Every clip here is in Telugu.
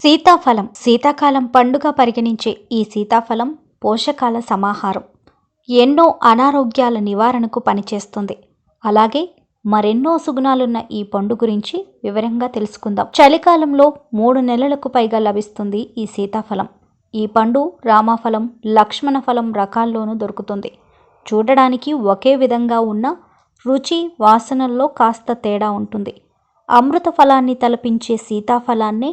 సీతాఫలం శీతాకాలం పండుగ పరిగణించే ఈ సీతాఫలం పోషకాల సమాహారం. ఎన్నో అనారోగ్యాల నివారణకు పనిచేస్తుంది. అలాగే మరెన్నో సుగుణాలున్న ఈ పండు గురించి వివరంగా తెలుసుకుందాం. చలికాలంలో 3 నెలలకు పైగా లభిస్తుంది ఈ సీతాఫలం. ఈ పండు రామఫలం, లక్ష్మణ ఫలం రకాల్లోనూ దొరుకుతుంది. చూడడానికి ఒకే విధంగా ఉన్న రుచి, వాసనల్లో కాస్త తేడా ఉంటుంది. అమృత ఫలాన్ని తలపించే సీతాఫలాన్నే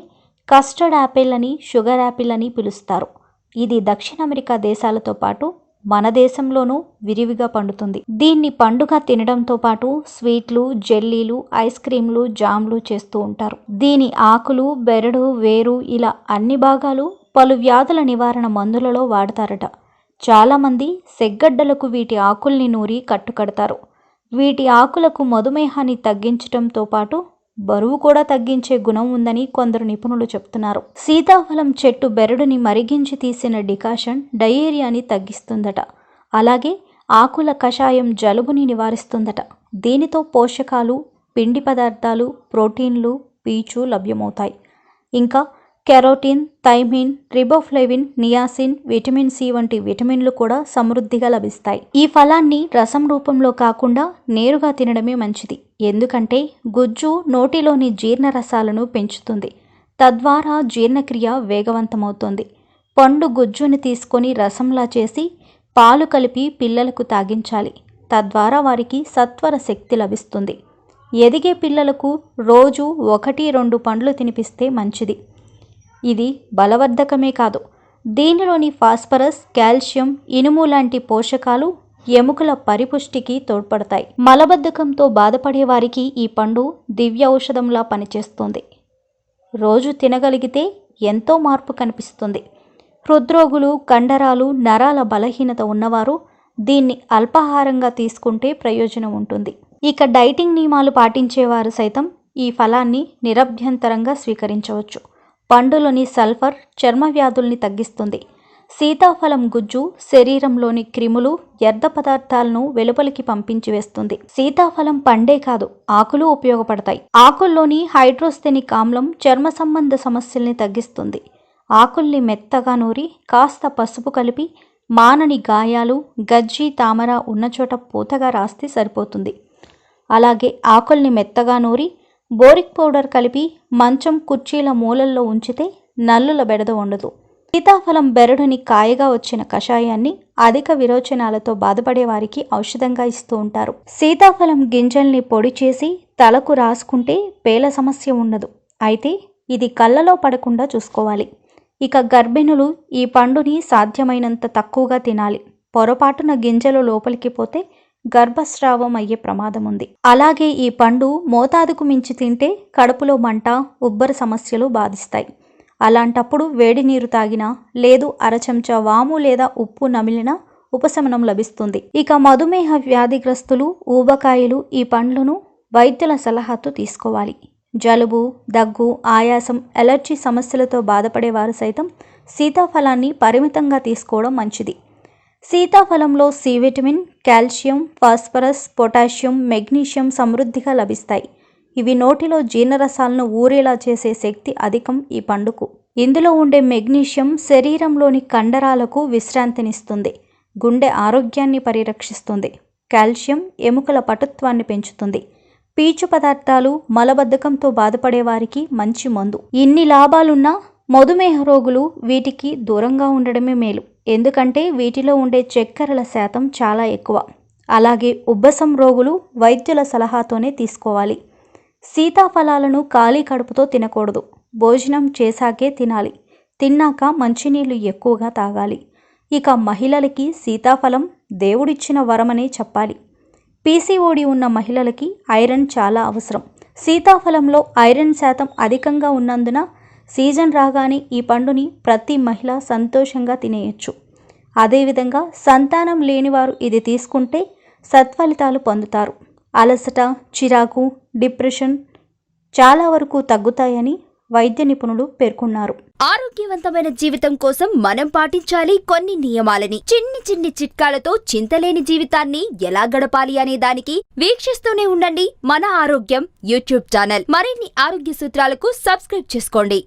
కస్టర్డ్ యాపిల్ అని, షుగర్ యాపిల్ అని పిలుస్తారు. ఇది దక్షిణ అమెరికా దేశాలతో పాటు మన దేశంలోనూ విరివిగా పండుతుంది. దీన్ని పండుగ తినడంతో పాటు స్వీట్లు, జెల్లీలు, ఐస్ క్రీంలు, జామ్లు చేస్తూ ఉంటారు. దీని ఆకులు, బెరడు, వేరు ఇలా అన్ని భాగాలు పలు వ్యాధుల నివారణ మందులలో వాడతారట. చాలామంది సెగ్గడ్డలకు వీటి ఆకుల్ని నూరి కట్టుకడతారు. వీటి ఆకులకు మధుమేహాన్ని తగ్గించడంతో పాటు బరువు కూడా తగ్గించే గుణం ఉందని కొందరు నిపుణులు చెప్తున్నారు. సీతాఫలం చెట్టు బెరడుని మరిగించి తీసిన డికాషన్ డయేరియాని తగ్గిస్తుందట. అలాగే ఆకుల కషాయం జలుబుని నివారిస్తుందట. దీనితో పోషకాలు, పిండి పదార్థాలు, ప్రోటీన్లు, పీచు లభ్యమవుతాయి. ఇంకా carotene, thiamine, riboflavin, niacin, vitamin C వంటి విటమిన్లు కూడా సమృద్ధిగా లభిస్తాయి. ఈ ఫలాన్ని రసం రూపంలో కాకుండా నేరుగా తినడమే మంచిది. ఎందుకంటే గుజ్జు నోటిలోని జీర్ణరసాలను పెంచుతుంది. తద్వారా జీర్ణక్రియ వేగవంతమవుతుంది. పండు గుజ్జుని తీసుకొని రసంలా చేసి పాలు కలిపి పిల్లలకు తాగించాలి. తద్వారా వారికి సత్వర శక్తి లభిస్తుంది. ఎదిగే పిల్లలకు రోజు 1-2 పండ్లు తినిపిస్తే మంచిది. ఇది బలవర్ధకమే కాదు, దీనిలోని ఫాస్ఫరస్, కాల్షియం, ఇనుము లాంటి పోషకాలు ఎముకల పరిపుష్టికి తోడ్పడతాయి. మలబద్ధకంతో బాధపడే వారికి ఈ పండు దివ్య ఔషధంలా పనిచేస్తుంది. రోజు తినగలిగితే ఎంతో మార్పు కనిపిస్తుంది. హృద్రోగులు, కండరాలు, నరాల బలహీనత ఉన్నవారు దీన్ని అల్పాహారంగా తీసుకుంటే ప్రయోజనం ఉంటుంది. ఇక డైటింగ్ నియమాలు పాటించేవారు సైతం ఈ ఫలాన్ని నిరభ్యంతరంగా స్వీకరించవచ్చు. పండులోని సల్ఫర్ చర్మ వ్యాధుల్ని తగ్గిస్తుంది. సీతాఫలం గుజ్జు శరీరంలోని క్రిములు, వ్యర్థ పదార్థాలను వెలుపలికి పంపించి వేస్తుంది. సీతాఫలం పండే కాదు, ఆకులు ఉపయోగపడతాయి. ఆకుల్లోని హైడ్రోస్థెనిక్ ఆమ్లం చర్మ సంబంధ సమస్యల్ని తగ్గిస్తుంది. ఆకుల్ని మెత్తగా నూరి కాస్త పసుపు కలిపి మానని గాయాలు, గజ్జి, తామర ఉన్నచోట పూతగా రాస్తే సరిపోతుంది. అలాగే ఆకుల్ని మెత్తగా నూరి బోరిక్ పౌడర్ కలిపి మంచం, కుర్చీల మూలల్లో ఉంచితే నల్లుల బెడద ఉండదు. సీతాఫలం బెరడుని కాయగా వచ్చిన కషాయాన్ని అధిక విరోచనాలతో బాధపడే వారికి ఔషధంగా ఇస్తూ ఉంటారు. సీతాఫలం గింజల్ని పొడి చేసి తలకు రాసుకుంటే పేల సమస్య ఉండదు. అయితే ఇది కళ్ళలో పడకుండా చూసుకోవాలి. ఇక గర్భిణులు ఈ పండుని సాధ్యమైనంత తక్కువగా తినాలి. పొరపాటున గింజలు లోపలికి పోతే గర్భస్రావం అయ్యే ప్రమాదం ఉంది. అలాగే ఈ పండు మోతాదుకు మించి తింటే కడుపులో మంట, ఉబ్బర సమస్యలు బాధిస్తాయి. అలాంటప్పుడు వేడి నీరు తాగినా, లేదు అరచెంచా వాము లేదా ఉప్పు నమిలినా ఉపశమనం లభిస్తుంది. ఇక మధుమేహ వ్యాధిగ్రస్తులు, ఊబకాయలు ఈ పండ్లను వైద్యుల సలహాతో తీసుకోవాలి. జలుబు, దగ్గు, ఆయాసం, ఎలర్జీ సమస్యలతో బాధపడేవారు సైతం సీతాఫలాన్ని పరిమితంగా తీసుకోవడం మంచిది. సీతాఫలంలో C vitamin, calcium, phosphorus, potassium, magnesium సమృద్ధిగా లభిస్తాయి. ఇవి నోటిలో జీర్ణరసాలను ఊరేలా చేసే శక్తి అధికం ఈ పండుకు. ఇందులో ఉండే మెగ్నీషియం శరీరంలోని కండరాలకు విశ్రాంతినిస్తుంది. గుండె ఆరోగ్యాన్ని పరిరక్షిస్తుంది. కాల్షియం ఎముకల పటుత్వాన్ని పెంచుతుంది. పీచు పదార్థాలు మలబద్ధకంతో బాధపడే వారికి మంచి మందు. ఇన్ని లాభాలున్నా మధుమేహ రోగులు వీటికి దూరంగా ఉండడమే మేలు. ఎందుకంటే వీటిలో ఉండే చక్కెరల శాతం చాలా ఎక్కువ. అలాగే ఉబ్బసం రోగులు వైద్యుల సలహాతోనే తీసుకోవాలి. సీతాఫలాలను ఖాళీ కడుపుతో తినకూడదు. భోజనం చేశాకే తినాలి. తిన్నాక మంచినీళ్లు ఎక్కువగా తాగాలి. ఇక మహిళలకి సీతాఫలం దేవుడిచ్చిన వరమనే చెప్పాలి. పీసీఓడి ఉన్న మహిళలకి ఐరన్ చాలా అవసరం. సీతాఫలంలో ఐరన్ శాతం అధికంగా ఉన్నందున సీజన్ రాగానే ఈ పండుని ప్రతి మహిళ సంతోషంగా తినేయచ్చు. అదేవిధంగా సంతానం లేనివారు ఇది తీసుకుంటే సత్ఫలితాలు పొందుతారు. అలసట, చిరాకు, డిప్రెషన్ చాలా వరకు తగ్గుతాయని వైద్య నిపుణులు పేర్కొన్నారు. ఆరోగ్యవంతమైన జీవితం కోసం మనం పాటించాలి కొన్ని నియమాలని. చిన్ని చిన్ని చిట్కాలతో చింతలేని జీవితాన్ని ఎలా గడపాలి అనే దానికి వీక్షిస్తూనే ఉండండి మన ఆరోగ్యం యూట్యూబ్ ఛానల్. మరిన్ని ఆరోగ్య సూత్రాలకు సబ్స్క్రైబ్ చేసుకోండి.